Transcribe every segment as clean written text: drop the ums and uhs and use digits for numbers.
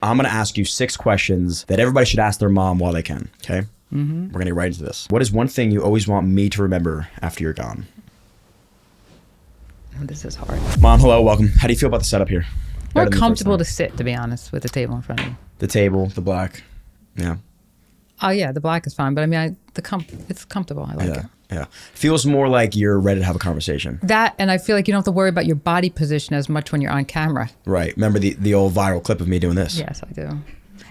I'm going to ask you 6 questions that everybody should ask their mom while they can. Okay? We're going to get right into this. What is one thing you always want me to remember after you're gone? This is hard. Mom, hello, welcome. How do you feel about the setup here? More comfortable to sit, to be honest, with the table in front of me. The table, the black. Yeah. Oh yeah, the black is fine, but I mean, it's comfortable. I like it. Yeah. Feels more like you're ready to have a conversation. That, and I feel like you don't have to worry about your body position as much when you're on camera. Right. Remember the old viral clip of me doing this? Yes, I do.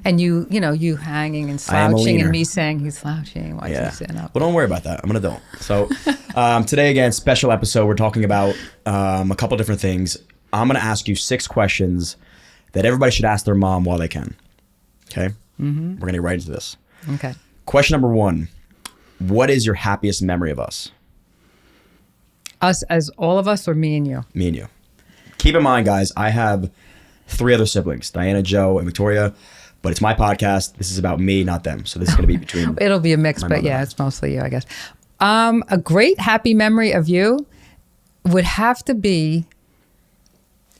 And you hanging and slouching and me saying he's slouching. Why is he sitting up? Well, don't worry about that. I'm an adult. So today, again, special episode. We're talking about a couple different things. I'm going to ask you 6 questions that everybody should ask their mom while they can. Okay? We're going to get right into this. Okay. Question number 1. What is your happiest memory of us? Us as all of us, or me and you? Me and you. Keep in mind, guys, I have 3 other siblings, Diana, Joe, and Victoria. But it's my podcast. This is about me, not them. So this is going to be between. It'll be a mix, but yeah, it's mostly you, I guess. A great happy memory of you would have to be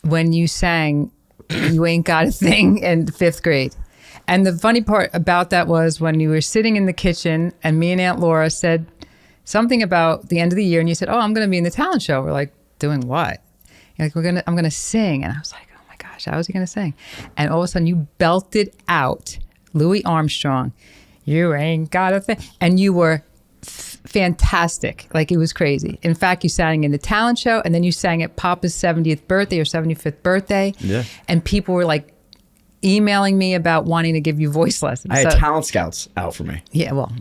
when you sang "You Ain't Got a Thing" in 5th grade. And the funny part about that was when you were sitting in the kitchen and me and Aunt Laura said something about the end of the year, and you said, "Oh, I'm going to be in the talent show." We're like, "Doing what?" You're like, I'm going to sing," and I was like, how was he going to sing? And all of a sudden you belted out Louis Armstrong, "You Ain't Got a Thing." And you were fantastic. Like, it was crazy. In fact, you sang in the talent show, and then you sang at Papa's 70th birthday or 75th birthday. Yeah. And people were like emailing me about wanting to give you voice lessons. I had talent scouts out for me. Yeah, well,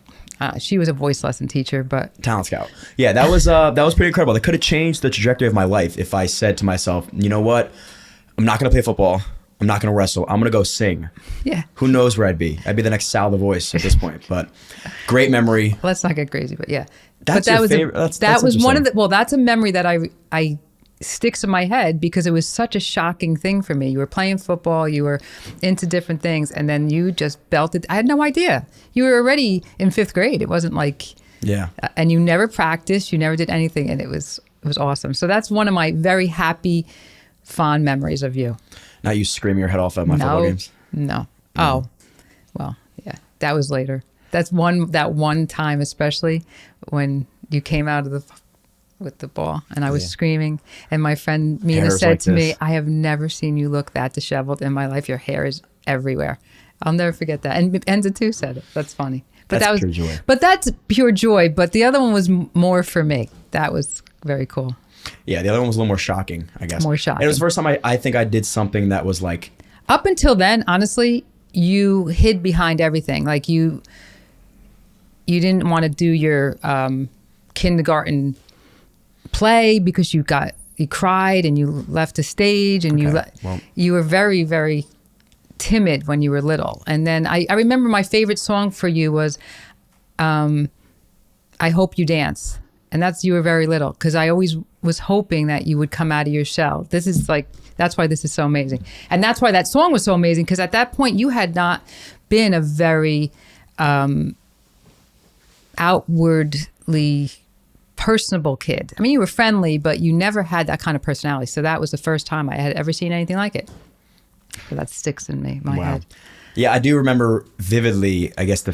she was a voice lesson teacher, but talent scout. Yeah, that was pretty incredible. That could have changed the trajectory of my life if I said to myself, you know what? I'm not going to play football. I'm not going to wrestle. I'm going to go sing. Yeah. Who knows where I'd be? I'd be the next Sal the Voice at this point. But great memory. Well, let's not get crazy, but yeah. That's your favorite. That was one of the. Well, that's a memory that I sticks in my head because it was such a shocking thing for me. You were playing football. You were into different things, and then you just belted. I had no idea. You were already in 5th grade. It wasn't like. Yeah. And you never practiced. You never did anything, and it was awesome. So that's one of my very happy, fond memories of you. Now you scream your head off at my football games? No. Oh, well, yeah. That was later. That one time, especially when you came out of with the ball and I was screaming, and my friend Mina said to me, "I have never seen you look that disheveled in my life. Your hair is everywhere." I'll never forget that. And Enza too said it. That's funny. But that was pure joy. But that's pure joy. But the other one was more for me. That was very cool. Yeah, the other one was a little more shocking, I guess. More shocking. And it was the first time I think I did something that was like... Up until then, honestly, you hid behind everything. Like you didn't want to do your kindergarten play because you cried and you left the stage, and you were very, very timid when you were little. And then I remember my favorite song for you was "I Hope You Dance." And you were very little, because I always was hoping that you would come out of your shell. That's why this is so amazing. And that's why that song was so amazing, because at that point you had not been a very outwardly personable kid. I mean, you were friendly, but you never had that kind of personality. So that was the first time I had ever seen anything like it. So that sticks in my head. Yeah, I do remember vividly, I guess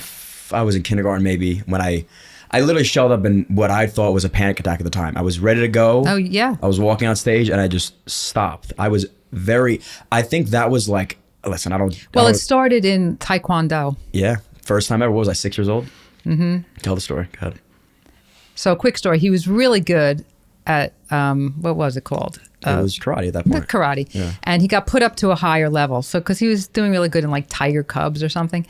I was in kindergarten maybe, when I literally shelled up in what I thought was a panic attack at the time. I was ready to go. Oh, yeah. I was walking on stage and I just stopped. I think that was like, listen, it started in Taekwondo. Yeah. First time ever. What was I, 6 years old? Mm-hmm. Tell the story. Go ahead. So, quick story. He was really good at, what was it called? It was karate at that point. Karate. Yeah. And he got put up to a higher level. So, because he was doing really good in like Tiger Cubs or something.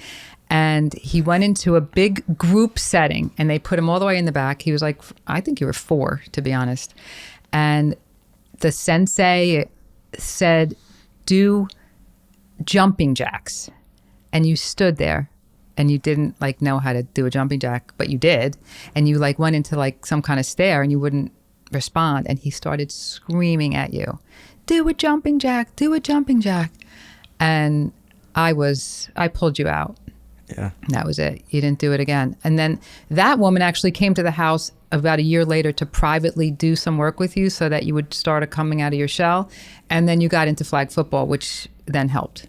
And he went into a big group setting, and they put him all the way in the back. He was like, I think you were 4, to be honest. And the sensei said, do jumping jacks. And you stood there, and you didn't like know how to do a jumping jack, but you did. And you like went into like some kind of stare, and you wouldn't respond. And he started screaming at you, do a jumping jack, do a jumping jack. And I pulled you out. Yeah. That was it. You didn't do it again. And then that woman actually came to the house about a year later to privately do some work with you so that you would start coming out of your shell. And then you got into flag football, which then helped.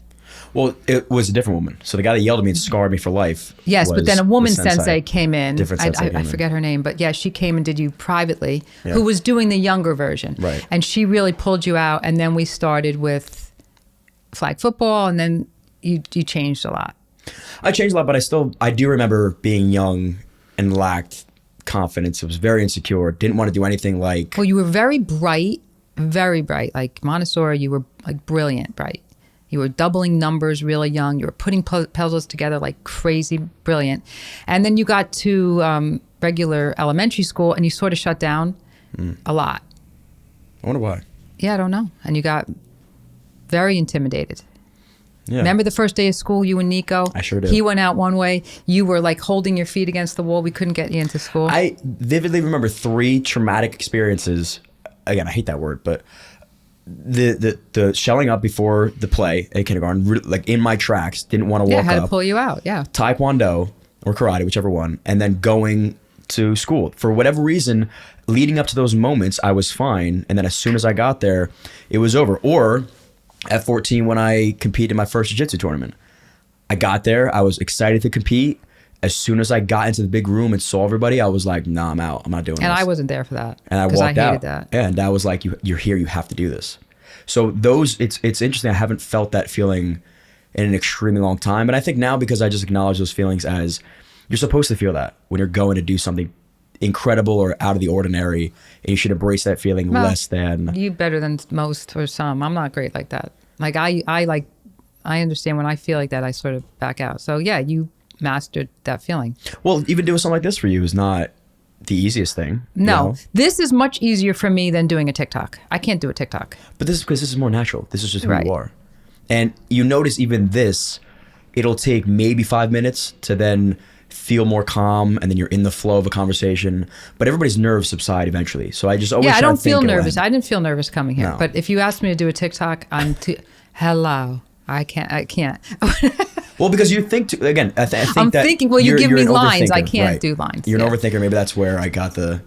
Well, it was a different woman. So the guy that yelled at me and scarred me for life. Yes, but then a woman the sensei came in. Different sensei came I in. forget her name, but yeah, she came and did you privately, who was doing the younger version. Right. And she really pulled you out. And then we started with flag football, and then you changed a lot. I changed a lot, but I do remember being young and lacked confidence. I was very insecure, didn't want to do anything like... Well, you were very bright, like Montessori, you were like brilliant, bright. You were doubling numbers really young. You were putting puzzles together like crazy, brilliant. And then you got to regular elementary school and you sort of shut down a lot. I wonder why. Yeah, I don't know. And you got very intimidated. Yeah. Remember the first day of school, you and Nico? I sure do. He went out one way. You were like holding your feet against the wall. We couldn't get you into school. I vividly remember 3 traumatic experiences. Again, I hate that word, but the shelling up before the play at kindergarten, like in my tracks, didn't want to walk up. Yeah, had to pull you out, yeah. Taekwondo or karate, whichever one, and then going to school. For whatever reason, leading up to those moments, I was fine. And then as soon as I got there, it was over. Or at 14, when I competed in my first jiu-jitsu tournament, I got there, I was excited to compete. As soon as I got into the big room and saw everybody, I was like, nah, I'm out. I'm not doing this. And I wasn't there for that. And I walked out. I hated that. Yeah, and I was like, you're here, you have to do this. So it's interesting. I haven't felt that feeling in an extremely long time. And I think now, because I just acknowledge those feelings as you're supposed to feel that when you're going to do something incredible or out of the ordinary, and you should embrace that feeling less than... You better than most or some. I'm not great like that. Like I understand when I feel like that, I sort of back out. So yeah, you mastered that feeling. Well, even doing something like this for you is not the easiest thing. No, you know? This is much easier for me than doing a TikTok. I can't do a TikTok. But this is because this is more natural. This is just who you are. And you notice even this, it'll take maybe 5 minutes to then feel more calm, and then you're in the flow of a conversation. But everybody's nerves subside eventually. So I just always I don't feel think nervous. I didn't feel nervous coming here. No. But if you asked me to do a TikTok, I'm too... Hello. I can't. Well, because you think, again, I think I'm that thinking, well, you give me lines. I can't right. do lines. You're an overthinker. Maybe that's where I got the...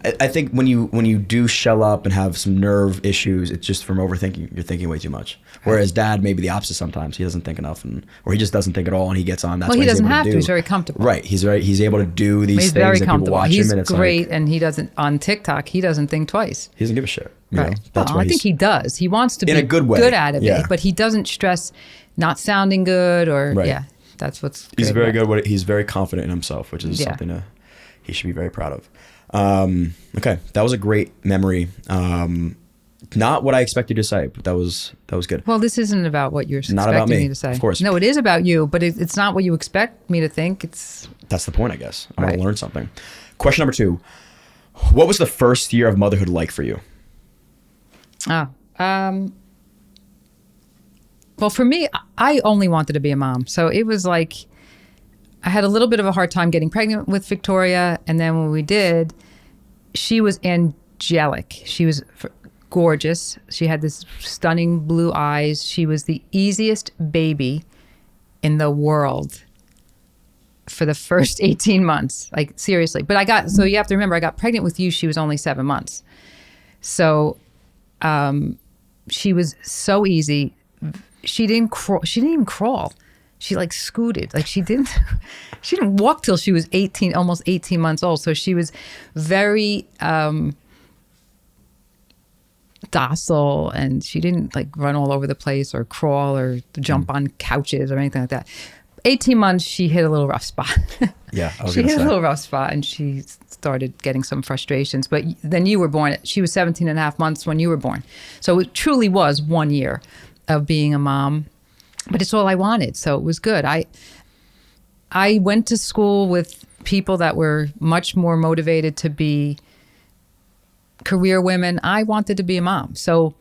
I think when you do shell up and have some nerve issues, it's just from overthinking. You're thinking way too much. Whereas Dad, maybe the opposite sometimes. He doesn't think enough, or he just doesn't think at all, and he gets on. That's well, what he doesn't he's able have to to. do. He's very comfortable. Right. He's able to do these He's things very that people comfortable. watch He's him, and it's great, like, and he doesn't, on TikTok, he doesn't think twice. He doesn't give a shit. Right. That's well, I think he does. He wants to be in a good way. Good at it, Yeah. but he doesn't stress not sounding good or, that's what's He's good very about good. He's very confident in himself, which is something he should be very proud of. Okay, that was a great memory. Not what I expected you to say, but that was good. Well, this isn't about what you're Not expecting about me, me to say. of course. No, it is about you, but it's not what you expect me to think. That's the point, I guess. I want to learn something. Question number 2. What was the first year of motherhood like for you? Well, for me, I only wanted to be a mom. So it was like, I had a little bit of a hard time getting pregnant with Victoria. And then when we did, she was angelic. She was gorgeous. She had this stunning blue eyes. She was the easiest baby in the world for the first 18 months. Like, seriously. But so you have to remember, I got pregnant with you. She was only 7 months. So she was so easy. She didn't even crawl. She like scooted. Like she didn't walk till she was almost 18 months old. So she was very docile, and she didn't like run all over the place or crawl or jump on couches or anything like that. 18 months, she hit a little rough spot. Yeah, she hit a little rough spot, and she started getting some frustrations. But then you were born. She was 17 and a half months when you were born. So it truly was 1 year of being a mom. But it's all I wanted, so it was good. I went to school with people that were much more motivated to be career women. I wanted to be a mom. So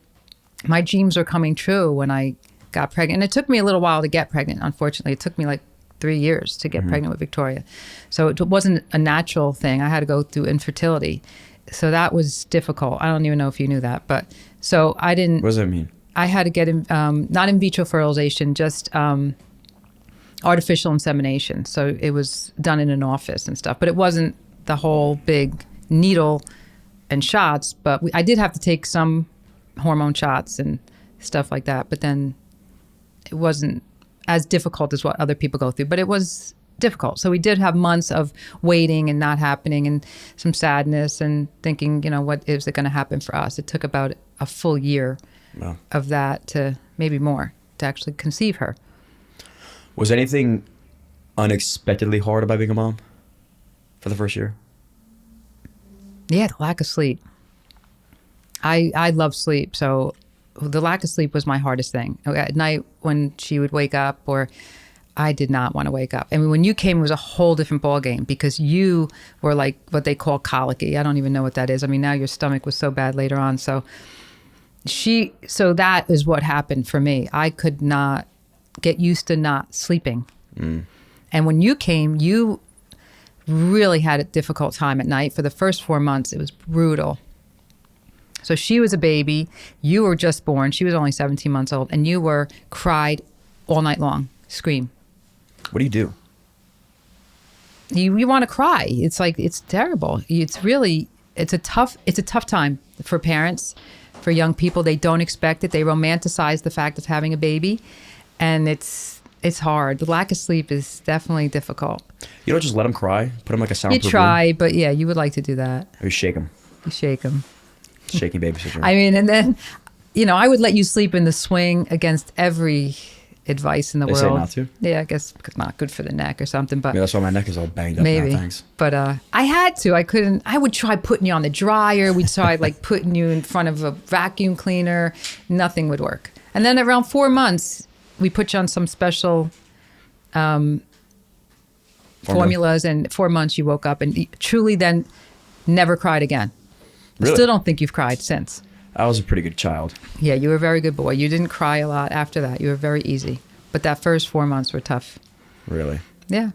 my dreams were coming true when I got pregnant. And it took me a little while to get pregnant, unfortunately. It took me like 3 years to get pregnant with Victoria. So it wasn't a natural thing. I had to go through infertility. So that was difficult. I don't even know if you knew that. But so I didn't... What does that mean? I had to get not in vitro fertilization, just artificial insemination. So it was done in an office and stuff. But it wasn't the whole big needle and shots. But I did have to take some hormone shots and stuff like that. But then wasn't as difficult as what other people go through, but it was difficult. So we did have months of waiting and not happening, and some sadness and thinking, what is it going to happen for us? It took about a full year of that to maybe more to actually conceive her. Was anything unexpectedly hard about being a mom for the first year? Yeah, the lack of sleep. I love sleep, so the lack of sleep was my hardest thing. At night when she would wake up, or I did not want to wake up. I mean, when you came, it was a whole different ballgame because you were like what they call colicky. I don't even know what that is. I mean, now your stomach was so bad later on. So that is what happened for me. I could not get used to not sleeping. And when you came, you really had a difficult time at night. For the first 4 months, it was brutal. So she was a baby. You were just born. She was only 17 months old. And you cried all night long, scream. What do you do? You want to cry. It's like, it's terrible. It's a tough time for parents, for young people. They don't expect it. They romanticize the fact of having a baby. And it's hard. The lack of sleep is definitely difficult. You don't just let them cry? Put them like a soundproof You try, but yeah, you would like to do that. Or you shake them? You shake them. Shaking babysitter. I mean, and then, I would let you sleep in the swing against every advice in the world. They say not to? Yeah, I guess it's not good for the neck or something. But yeah, that's why my neck is all banged up maybe. now, thanks. But I had to. I couldn't. I would try putting you on the dryer. We'd try putting you in front of a vacuum cleaner. Nothing would work. And then around 4 months, we put you on some special formulas. And 4 months you woke up and truly then never cried again. Really? Still don't think you've cried since. I was a pretty good child. Yeah, you were a very good boy. You didn't cry a lot after that. You were very easy. But that first 4 months were tough. Really? Yeah.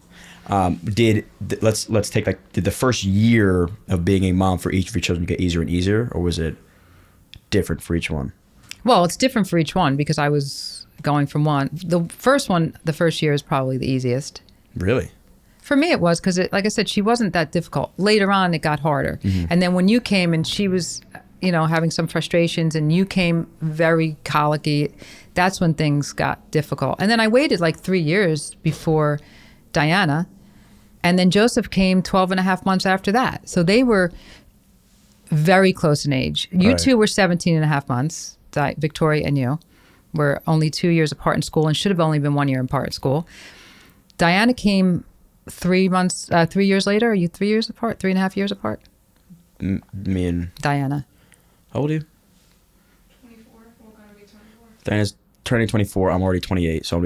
Did the first year of being a mom for each of your children get easier and easier, or was it different for each one? Well, it's different for each one because I was going from one. The first year is probably the easiest. Really? For me, it was because, like I said, she wasn't that difficult. Later on, it got harder. Mm-hmm. And then when you came and she was, having some frustrations and you came very colicky, that's when things got difficult. And then I waited like 3 years before Diana. And then Joseph came 12 and a half months after that. So they were very close in age. You two were 17 and a half months, Victoria and you were only 2 years apart in school and should have only been 1 year apart in school. Diana came 3 years later. Are you 3 years apart? 3.5 years apart? Me and Diana. How old are you? 24. We're going to be 24. Diana's turning 24. I'm already 28. So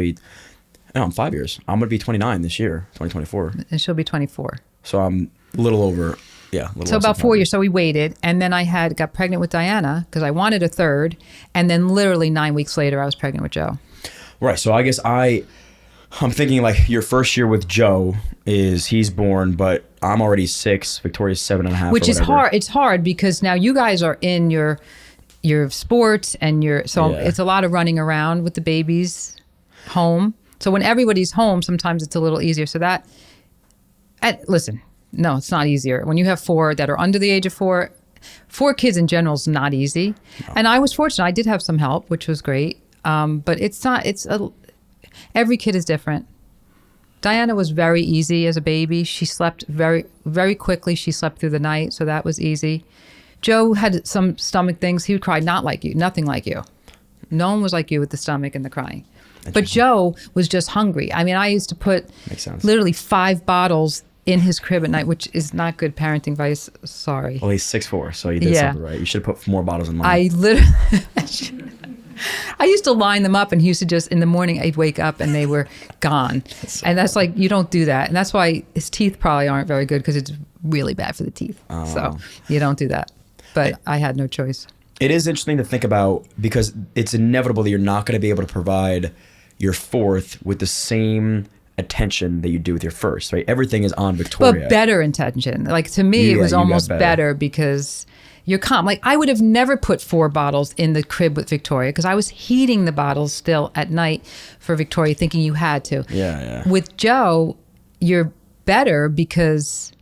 I'm 5 years. I'm going to be 29 this year, 2024. And she'll be 24. So I'm a little over, So about 4 years. So we waited. And then I got pregnant with Diana because I wanted a third. And then literally 9 weeks later, I was pregnant with Joe. Right. So I guess I'm thinking like your first year with Joe he's born, but I'm already 6, Victoria's 7.5. Which is hard. It's hard because now you guys are in your sports and it's a lot of running around with the babies home. So when everybody's home, sometimes it's a little easier. So listen, no, it's not easier. When you have 4 that are under the age of 4 kids in general is not easy. No. And I was fortunate. I did have some help, which was great. But every kid is different. Diana was very easy as a baby. She slept very, very quickly. She slept through the night, so that was easy. Joe had some stomach things. He would cry not like you, nothing like you. No one was like you with the stomach and the crying. But Joe was just hungry. I mean, I used to put literally 5 bottles in his crib at night, which is not good parenting advice. Sorry. Well, he's 6'4", so you did something right. You should have put more bottles in mine. I used to line them up, and he used to just, in the morning, I'd wake up and they were gone. And that's like, you don't do that. And that's why his teeth probably aren't very good because it's really bad for the teeth. So you don't do that. But I had no choice. It is interesting to think about because it's inevitable that you're not going to be able to provide your 4th with the same attention that you do with your first, right? Everything is on Victoria. But better intention. Like to me, it was almost better because you're calm. Like I would have never put 4 bottles in the crib with Victoria because I was heating the bottles still at night for Victoria, thinking you had to. Yeah. With Joe, you're better because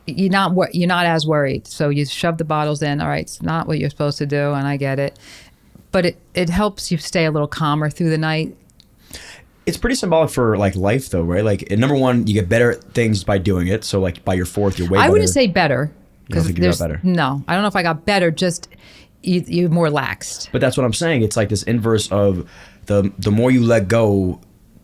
you're not as worried. So you shove the bottles in. All right, it's not what you're supposed to do, and I get it. but it helps you stay a little calmer through the night. It's pretty symbolic for like life though, right? Like number one, you get better at things by doing it. So like by your fourth, you're way better. I wouldn't say better. You don't think you got better? No, I don't know if I got better, just you're more laxed. But that's what I'm saying. It's like this inverse of the more you let go,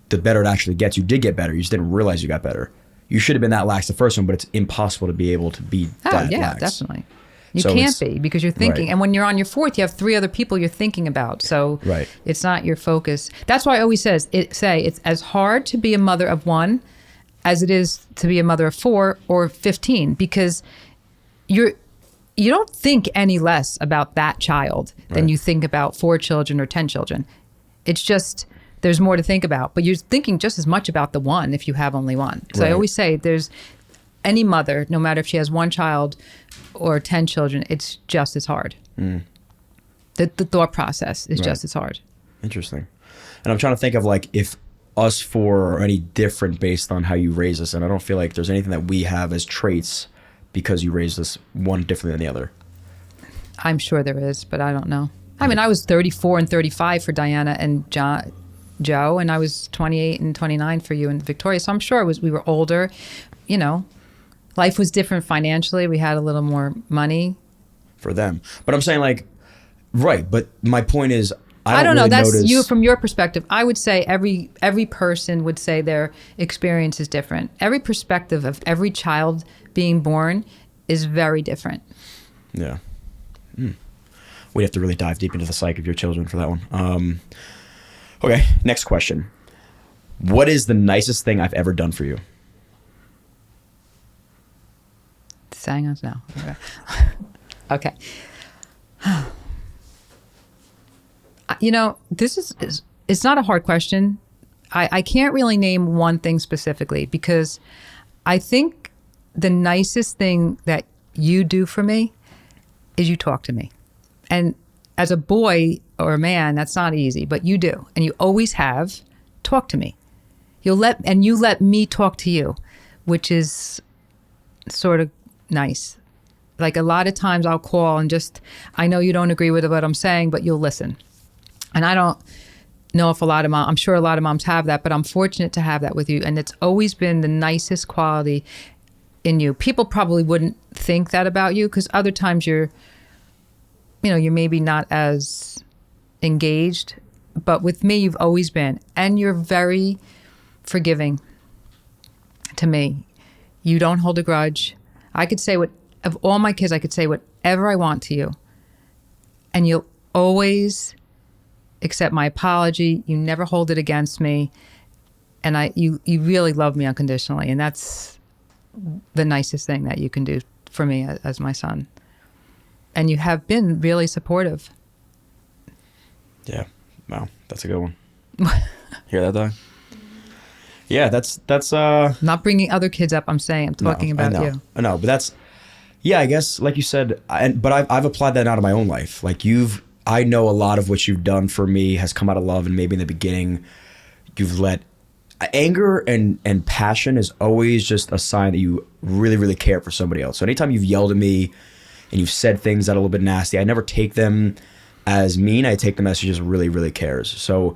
the better it actually gets. You did get better. You just didn't realize you got better. You should have been that lax the first one, but it's impossible to be able to be that lax. Definitely. You can't be because you're thinking. Right. And when you're on your fourth, you have 3 other people you're thinking about. So it's not your focus. That's why I always say it's as hard to be a mother of 1 as it is to be a mother of 4 or 15, because you don't think any less about that child than you think about 4 children or 10 children. It's just there's more to think about, but you're thinking just as much about the 1 if you have only 1. So I always say there's any mother, no matter if she has 1 child or 10 children, it's just as hard. The thought process is just as hard. Interesting. And I'm trying to think of like if us 4 are any different based on how you raise us, and I don't feel like there's anything that we have as traits because you raised us one differently than the other. I'm sure there is, but I don't know. I mean, I was 34 and 35 for Diana and Joe, and I was 28 and 29 for you and Victoria. So I'm sure we were older. You know, life was different financially. We had a little more money. For them. But I'm saying like, right. But my point is, I don't know. Really That's notice... you from your perspective. I would say every person would say their experience is different. Every perspective of every child being born is very different. Yeah. We'd have to really dive deep into the psyche of your children for that one. Okay, next question. What is the nicest thing I've ever done for you? Saying us now. Okay. You know, this is it's not a hard question. I can't really name one thing specifically because I think the nicest thing that you do for me is you talk to me. And as a boy or a man, that's not easy, but you do. And you always have. Talk to me. You let me talk to you, which is sort of nice. Like a lot of times I'll call and I know you don't agree with what I'm saying, but you'll listen. And I don't know if I'm sure a lot of moms have that, but I'm fortunate to have that with you. And it's always been the nicest quality in you. People probably wouldn't think that about you because other times you're maybe not as engaged, but with me, you've always been. And you're very forgiving to me. You don't hold a grudge. I could say of all my kids, I could say whatever I want to you. And you'll always accept my apology. You never hold it against me. And you really love me unconditionally. And that's the nicest thing that you can do for me as my son. And you have been really supportive. Yeah. Wow. That's a good one. Hear that, dog? Yeah, that's not bringing other kids up. I'm talking about you. I know, but I guess like you said, but I've applied that now to my own life. Like I know a lot of what you've done for me has come out of love, and maybe in the beginning you've let anger and passion is always just a sign that you really, really care for somebody else. So anytime you've yelled at me and you've said things that are a little bit nasty, I never take them as mean. I take them as just really, really cares. So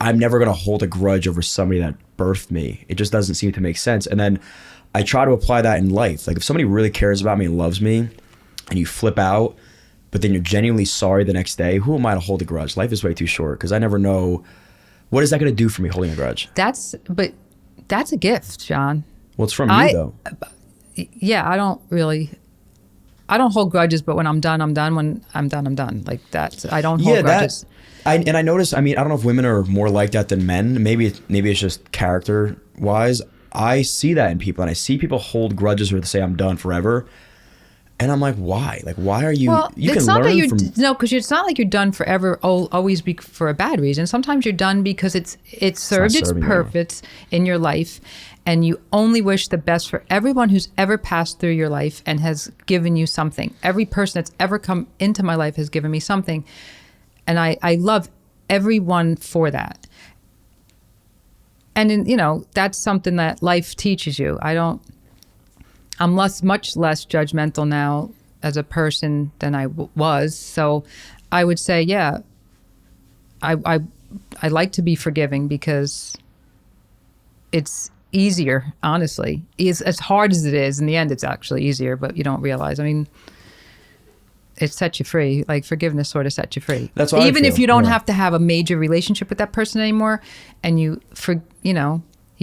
I'm never going to hold a grudge over somebody that birthed me. It just doesn't seem to make sense. And then I try to apply that in life. Like if somebody really cares about me and loves me and you flip out, but then you're genuinely sorry the next day, who am I to hold a grudge? Life is way too short because I never know, what is that going to do for me holding a grudge? That's a gift, John. Well, it's from you though. Yeah, I don't hold grudges, but when I'm done, I'm done. When I'm done, I'm done. Like that. I don't hold grudges. I notice, I don't know if women are more like that than men. Maybe it's just character wise. I see that in people, and I see people hold grudges or say I'm done forever. And I'm like, why? Like, why are you? Well, you it's can not learn that from. No, because it's not like you're done forever. Always be for a bad reason. Sometimes you're done because it served its purpose in your life, and you only wish the best for everyone who's ever passed through your life and has given you something. Every person that's ever come into my life has given me something, and I love everyone for that. And that's something that life teaches you. I'm much less judgmental now as a person than I was. So I would say, yeah, I like to be forgiving because it's easier, honestly. It's as hard as it is. In the end, it's actually easier, but you don't realize. I mean, it sets you free. Like forgiveness sort of sets you free. That's what even I feel. if you don't have to have a major relationship with that person anymore, and you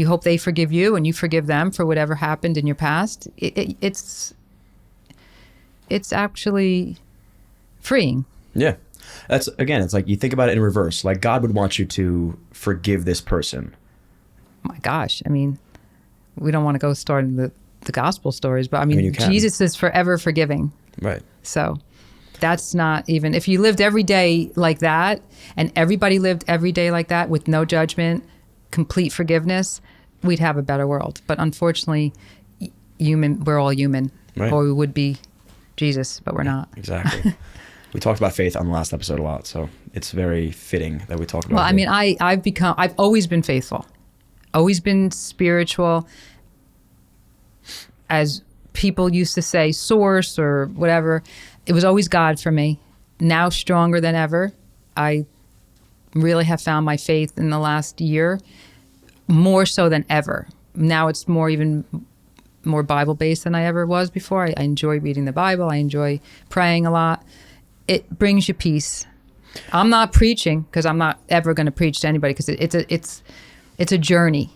hope they forgive you and you forgive them for whatever happened in your past. It's actually freeing. Yeah. That's, again, it's like you think about it in reverse. Like God would want you to forgive this person. My gosh, I mean, we don't want to go starting the gospel stories, but I mean Jesus is forever forgiving. Right. So that's not even, if you lived every day like that and everybody lived every day like that with no judgment, complete forgiveness, we'd have a better world. But unfortunately, we're all human, right. Or we would be Jesus, but we're not. Exactly. We talked about faith on the last episode a lot, so it's very fitting that we talk about. Well, I mean, I've always been faithful, always been spiritual, as people used to say, source or whatever. It was always God for me. Now stronger than ever. I really have found my faith in the last year, more so than ever. Now it's even more Bible-based than I ever was before. I enjoy reading the Bible. I enjoy praying a lot. It brings you peace. I'm not preaching because I'm not ever going to preach to anybody because it's a journey.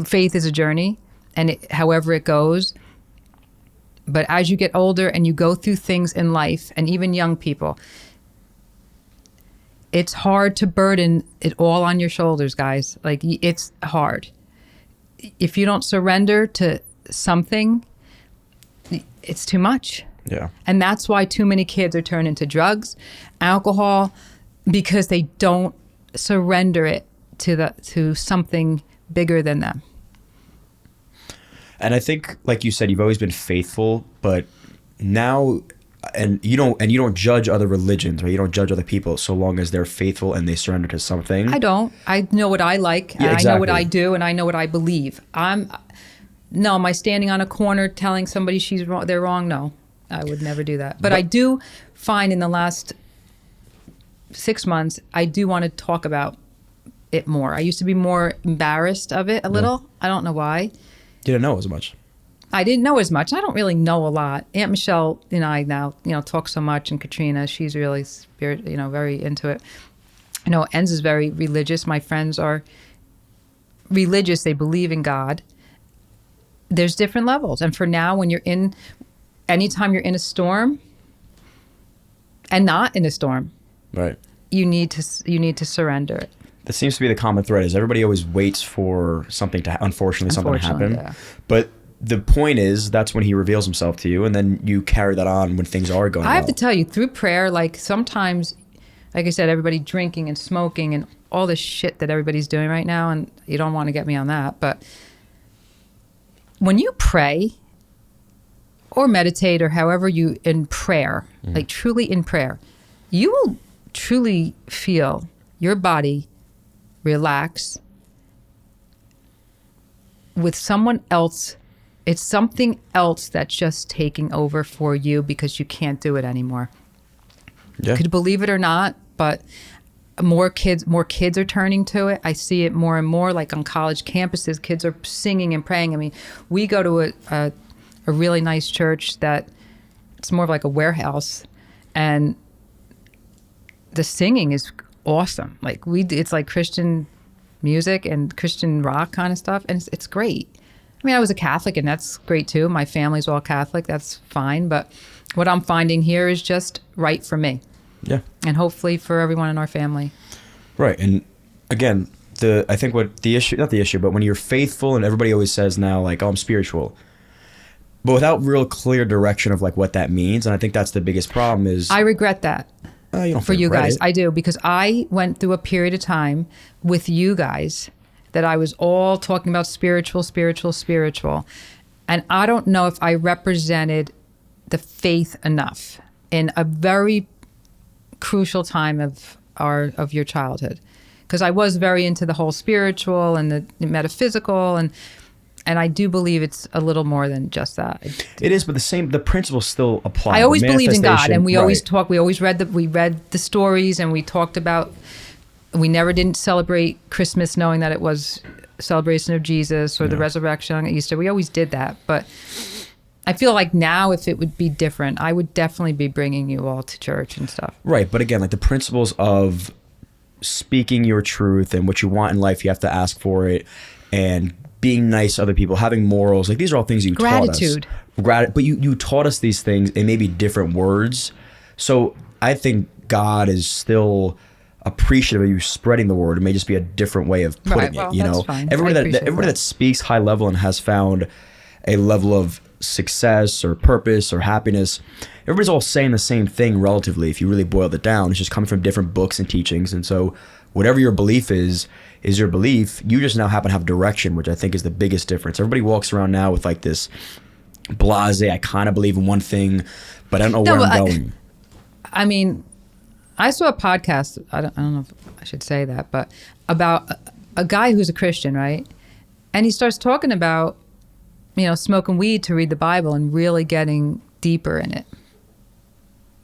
Faith is a journey, and however it goes. But as you get older and you go through things in life, and even young people, it's hard to burden it all on your shoulders, guys. Like, it's hard. If you don't surrender to something, it's too much. Yeah. And that's why too many kids are turning to drugs, alcohol, because they don't surrender it to something bigger than them. And I think, like you said, you've always been faithful, but now, and you don't judge other religions, right? You don't judge other people so long as they're faithful and they surrender to something. I don't. I know what I like. Yeah, exactly. I know what I do, and I know what I believe. Am I standing on a corner telling somebody they're wrong? No, I would never do that. But I do find in the last 6 months, I do want to talk about it more. I used to be more embarrassed of it a little. Yeah. I don't know why. You didn't know as much. I didn't know as much. I don't really know a lot. Aunt Michelle and I now, talk so much, and Katrina, she's really very into it. Enz is very religious. My friends are religious. They believe in God. There's different levels. And for now, anytime you're in a storm and not in a storm, right, you need to surrender it. That seems to be the common thread, is everybody always waits for something to something to happen. Yeah. But the point is, that's when he reveals himself to you, and then you carry that on when things are going I have well. to tell you, through prayer, like sometimes, like I said, everybody drinking and smoking and all this shit that everybody's doing right now, and you don't want to get me on that, but when you pray or meditate or however you in prayer, like truly in prayer, you will truly feel your body relax with someone else. It's something else that's just taking over for you because you can't do it anymore. Yeah. Could believe it or not, but more kids are turning to it. I see it more and more, like on college campuses, kids are singing and praying. I mean, we go to a really nice church that it's more of like a warehouse, and the singing is awesome. Like it's like Christian music and Christian rock kind of stuff, and it's great. I mean, I was a Catholic, and that's great too. My family's all Catholic. That's fine. But what I'm finding here is just right for me. Yeah. And hopefully for everyone in our family. Right. And again, I think what the issue, not the issue, but when you're faithful, and everybody always says now, like, oh, I'm spiritual, but without real clear direction of like what that means. And I think that's the biggest problem is. I regret that. You don't for you regret guys. it. I do, because I went through a period of time with you guys that I was all talking about spiritual. And I don't know if I represented the faith enough in a very crucial time of your childhood. Because I was very into the whole spiritual and the metaphysical, and I do believe it's a little more than just that. It is, but the principles still apply. I always believed in God, and we right. always talked. We always read the stories, and we talked about We never didn't celebrate Christmas knowing that it was a celebration of Jesus or the resurrection on Easter. We always did that. But I feel like now if it would be different, I would definitely be bringing you all to church and stuff. Right. But again, like the principles of speaking your truth and what you want in life, you have to ask for it, and being nice to other people, having morals, like these are all things you taught us. Gratitude. But you taught us these things in maybe different words. So I think God is still appreciative of you spreading the word. It may just be a different way of putting it. You know, fine. everybody that speaks high level and has found a level of success or purpose or happiness, everybody's all saying the same thing relatively. If you really boiled it down, it's just coming from different books and teachings. And so whatever your belief is your belief. You just now happen to have direction, which I think is the biggest difference. Everybody walks around now with like this blasé, I kind of believe in one thing, but I don't know where I'm going. I mean, I saw a podcast, I don't know if I should say that, but about a guy who's a Christian, right? And he starts talking about, you know, smoking weed to read the Bible and really getting deeper in it.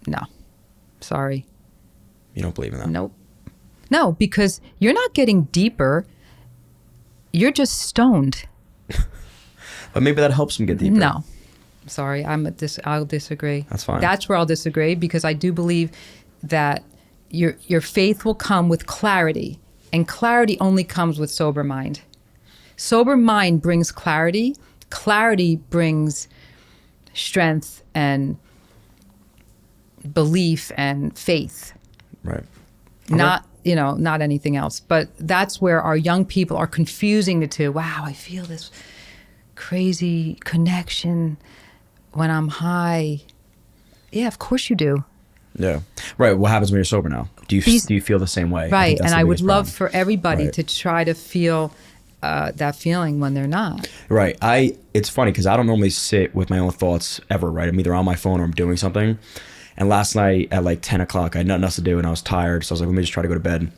No. Sorry. You don't believe in that? Nope. No, because you're not getting deeper. You're just stoned. But maybe that helps him get deeper. No. Sorry, I'll disagree. That's fine. That's where I'll disagree, because I do believe that your faith will come with clarity, and clarity only comes with sober mind. Sober mind brings clarity. Clarity brings strength and belief and faith. Right. Not anything else. But that's where our young people are confusing the two. Wow, I feel this crazy connection when I'm high. Yeah, of course you do. Yeah. Right. What happens when you're sober now? Do you feel the same way? Right. And I would love for everybody to try to feel that feeling when they're not. Right. It's funny because I don't normally sit with my own thoughts ever, right? I'm either on my phone or I'm doing something. And last night at like 10 o'clock, I had nothing else to do and I was tired. So I was like, let me just try to go to bed.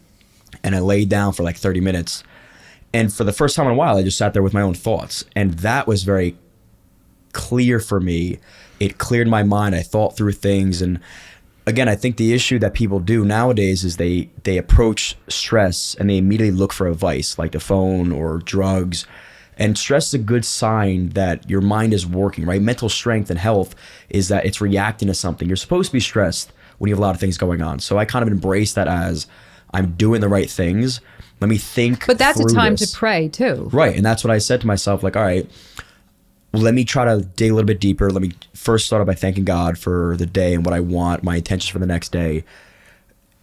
And I laid down for like 30 minutes. And for the first time in a while, I just sat there with my own thoughts. And that was very clear for me. It cleared my mind. I thought through things. And again, I think the issue that people do nowadays is they approach stress and they immediately look for a vice like the phone or drugs. And stress is a good sign that your mind is working, right? Mental strength and health is that it's reacting to something. You're supposed to be stressed when you have a lot of things going on. So I kind of embrace that as I'm doing the right things. Let me think. But that's a time to pray too. Right. And that's what I said to myself, like, all right, let me try to dig a little bit deeper. Let me first start out by thanking God for the day and what I want, my intentions for the next day.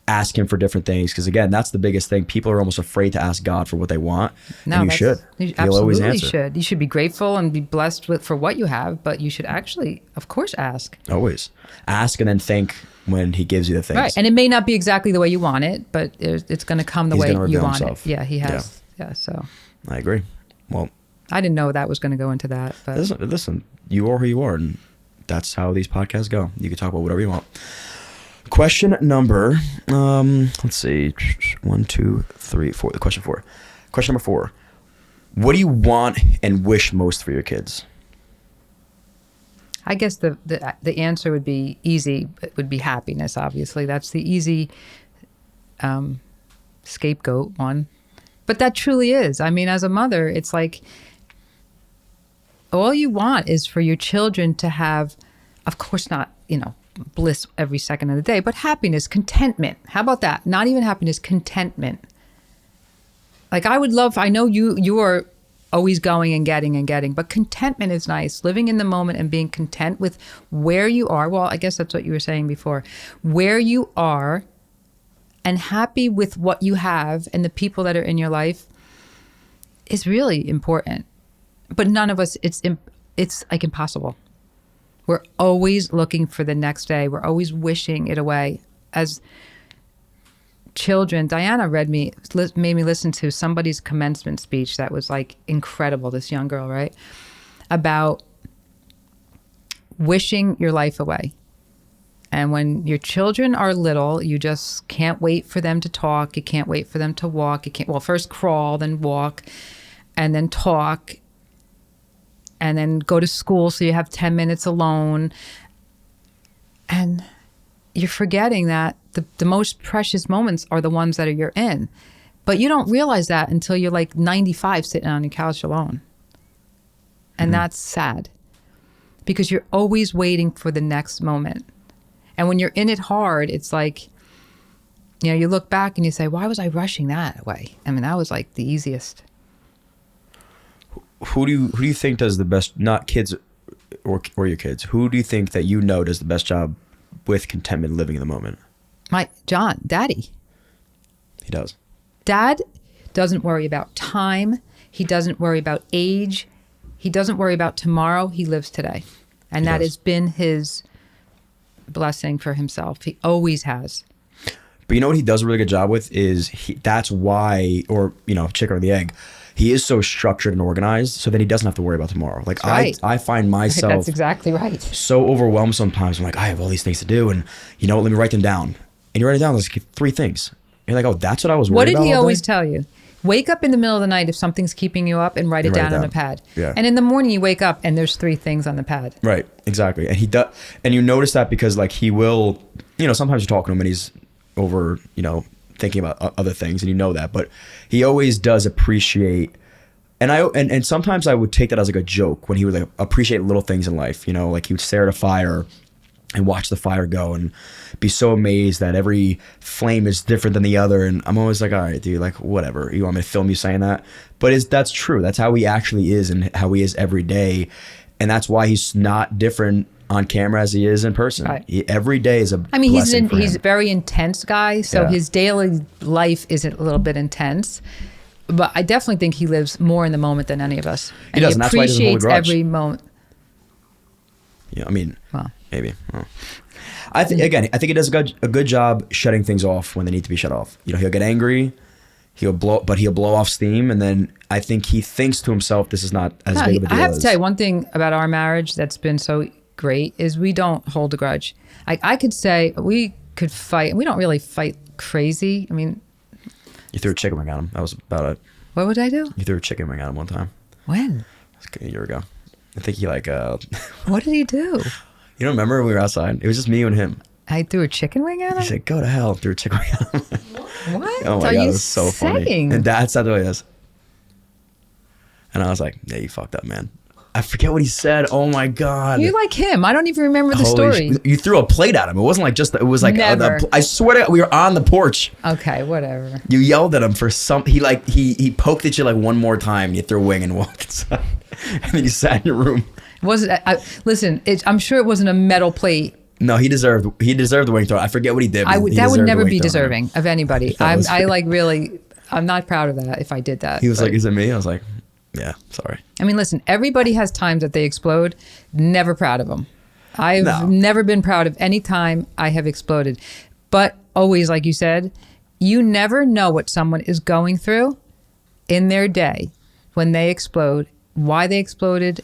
Ask him for different things. Because again, that's the biggest thing. People are almost afraid to ask God for what they want. No, and you should. He'll always answer. Should. You should be grateful and be blessed for what you have, but you should actually, of course, ask. Always. Ask and then thank when he gives you the things. Right. And it may not be exactly the way you want it, but it's going to come the way you want himself. it. Yeah, he has. Yeah, so. I agree. Well, I didn't know that was going to go into that. But listen, you are who you are, and that's how these podcasts go. You can talk about whatever you want. Question number, let's see, 1, 2, 3, 4. The question 4. Question number 4. What do you want and wish most for your kids? I guess the answer would be easy. It would be happiness, obviously. That's the easy scapegoat one. But that truly is. I mean, as a mother, it's like all you want is for your children to have, of course not, bliss every second of the day, but happiness, contentment. How about that? Not even happiness, contentment. Like I know you are always going and getting, but contentment is nice. Living in the moment and being content with where you are. Well, I guess that's what you were saying before. Where you are and happy with what you have and the people that are in your life is really important. But none of us, it's like impossible. We're always looking for the next day. We're always wishing it away. As children, Diana made me listen to somebody's commencement speech that was like incredible, this young girl, right? About wishing your life away. And when your children are little, you just can't wait for them to talk. You can't wait for them to walk. First crawl, then walk, and then talk. And then go to school so you have 10 minutes alone. And you're forgetting that the most precious moments are the ones that you're in. But you don't realize that until you're like 95 sitting on your couch alone. And that's sad because you're always waiting for the next moment. And when you're in it hard, it's like, you know, you look back and you say, why was I rushing that away? I mean, that was like the easiest. Who do you think does the best, not kids or your kids, who do you think that you know does the best job with contentment living in the moment? Daddy. He does. Dad doesn't worry about time. He doesn't worry about age. He doesn't worry about tomorrow. He lives today. And that has been his blessing for himself. He always has. But you know what he does a really good job with is that's why, or, you know, chicken or the egg, he is so structured and organized so that he doesn't have to worry about tomorrow. Like I find myself that's exactly right. So overwhelmed sometimes. I'm like, I have all these things to do, and you know what, let me write them down. And you write it down, there's 3 things. You're like, oh, that's what I was worried about. What did he always tell you? Wake up in the middle of the night if something's keeping you up and write it down on a pad. Yeah. And in the morning you wake up and there's 3 things on the pad. Right, exactly. And he does, and you notice that because like he will, you know, sometimes you're talking to him and he's over, you know, thinking about other things, and you know that, but he always does appreciate. And sometimes I would take that as like a joke when he would like appreciate little things in life, you know, like he would stare at a fire and watch the fire go and be so amazed that every flame is different than the other. And I'm always like, all right, dude, like whatever. You want me to film you saying that? But that's true. That's how he actually is and how he is every day. And that's why he's not different on camera as he is in person. Right. Every day is a blessing for him. He's a very intense guy. So his daily life is a little bit intense. But I definitely think he lives more in the moment than any of us. He does, and that's why he doesn't hold a grudge. Every moment. Yeah, I mean, maybe. Well, I think he does a good job shutting things off when they need to be shut off. You know, he'll get angry, he'll blow off steam, and then I think he thinks to himself, "This is not as big of a deal." I have to tell you one thing about our marriage that's been so great is we don't hold a grudge. I could say we could fight. We don't really fight crazy. I mean. You threw a chicken wing at him. That was about it. What would I do? You threw a chicken wing at him one time. When? A year ago. I think he like... What did he do? You don't remember? We were outside. It was just me and him. I threw a chicken wing at him? He said, go to hell. Threw a chicken wing at him. What? Oh my God, it was so funny. And Dad said the way this. And I was like, yeah, you fucked up, man. I forget what he said. Oh my God. You like him. I don't even remember the story. You threw a plate at him. It wasn't like just, it was like, I swear to God, we were on the porch. Okay, whatever. You yelled at him for he poked at you like one more time and you threw a wing and walked inside. And then you sat in your room. Listen, I'm sure it wasn't a metal plate. No, he deserved the wing throw. I forget what he did. That would never be deserving of anybody. I'm not proud of that if I did that. He was like, is it me? I was like, yeah, sorry. I mean, listen, everybody has times that they explode. Never proud of them. I've never been proud of any time I have exploded. But always, like you said, you never know what someone is going through in their day when they explode, why they exploded,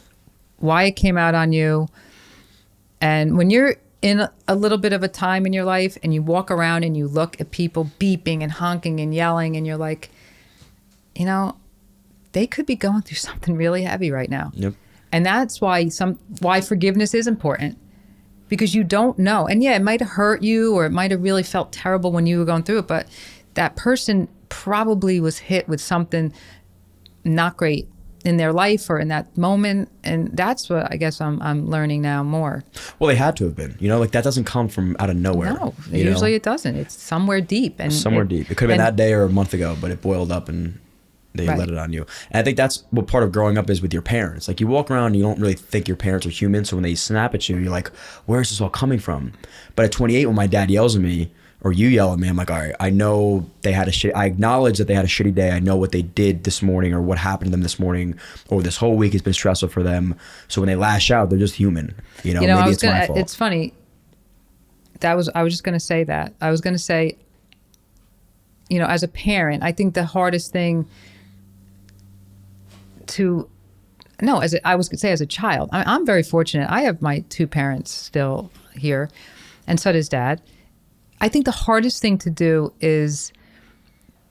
why it came out on you. And when you're in a little bit of a time in your life and you walk around and you look at people beeping and honking and yelling and you're like, you know, they could be going through something really heavy right now. Yep. And that's why forgiveness is important, because you don't know. And yeah, it might have hurt you or it might have really felt terrible when you were going through it, but that person probably was hit with something not great in their life or in that moment. And that's what I guess I'm learning now more. Well, they had to have been, you know, like that doesn't come from out of nowhere. No, usually it doesn't. It's somewhere deep. And deep. It could have been that day or a month ago, but it boiled up and they let it on you. And I think that's what part of growing up is with your parents. Like you walk around and you don't really think your parents are human. So when they snap at you, you're like, where's this all coming from? But at 28, when my dad yells at me or you yell at me, I'm like, all right, I know I acknowledge that they had a shitty day. I know what they did this morning or what happened to them this morning or this whole week has been stressful for them. So when they lash out, they're just human. You know, maybe it's my fault. It's funny. I was just going to say that. I was going to say, you know, as a parent, I think the hardest thing I was going to say as a child, I'm very fortunate. I have my 2 parents still here, and so does Dad. I think the hardest thing to do is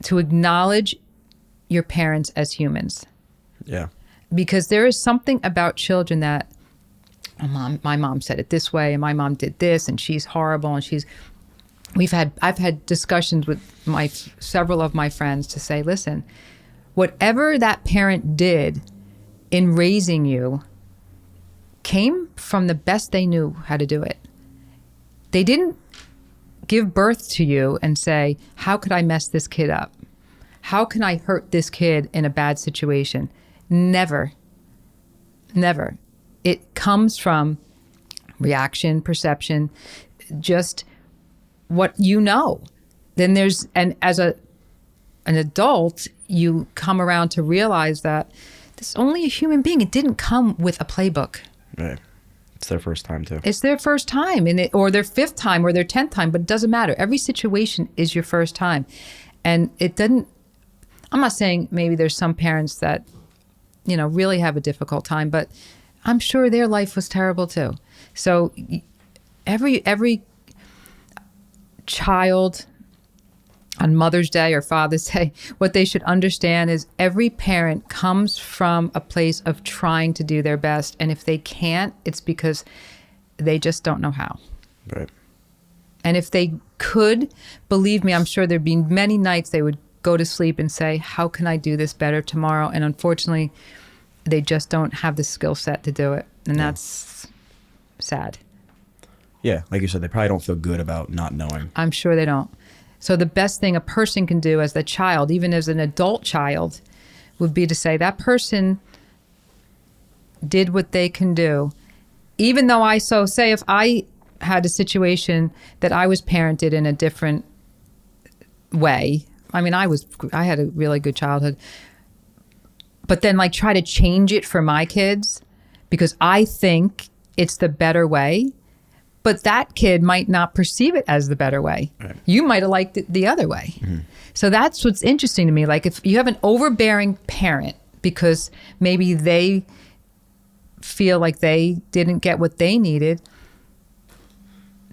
to acknowledge your parents as humans. Yeah. Because there is something about children that, my mom said it this way, and my mom did this, and she's horrible, and I've had discussions with several of my friends to say, listen, whatever that parent did in raising you came from the best they knew how to do it. They didn't give birth to you and say, how could I mess this kid up? How can I hurt this kid in a bad situation? Never. Never. It comes from reaction, perception, just what you know. Then and as an adult, you come around to realize that this is only a human being. It didn't come with a playbook. Right. It's their first time too. It's their first time, or their 5th time, or their 10th time, but it doesn't matter. Every situation is your first time. And it doesn't, I'm not saying maybe there's some parents that, really have a difficult time, but I'm sure their life was terrible too. So every child on Mother's Day or Father's Day, what they should understand is every parent comes from a place of trying to do their best. And if they can't, it's because they just don't know how. Right. And if they could, believe me, I'm sure there'd be many nights they would go to sleep and say, how can I do this better tomorrow? And unfortunately, they just don't have the skill set to do it. And that's sad. Yeah, like you said, they probably don't feel good about not knowing. I'm sure they don't. So the best thing a person can do as the child, even as an adult child, would be to say that person did what they can do. Even though say if I had a situation that I was parented in a different way, I mean, I had a really good childhood, but then try to change it for my kids because I think it's the better way. But that kid might not perceive it as the better way. Right. You might have liked it the other way. Mm-hmm. So that's what's interesting to me. Like if you have an overbearing parent because maybe they feel like they didn't get what they needed,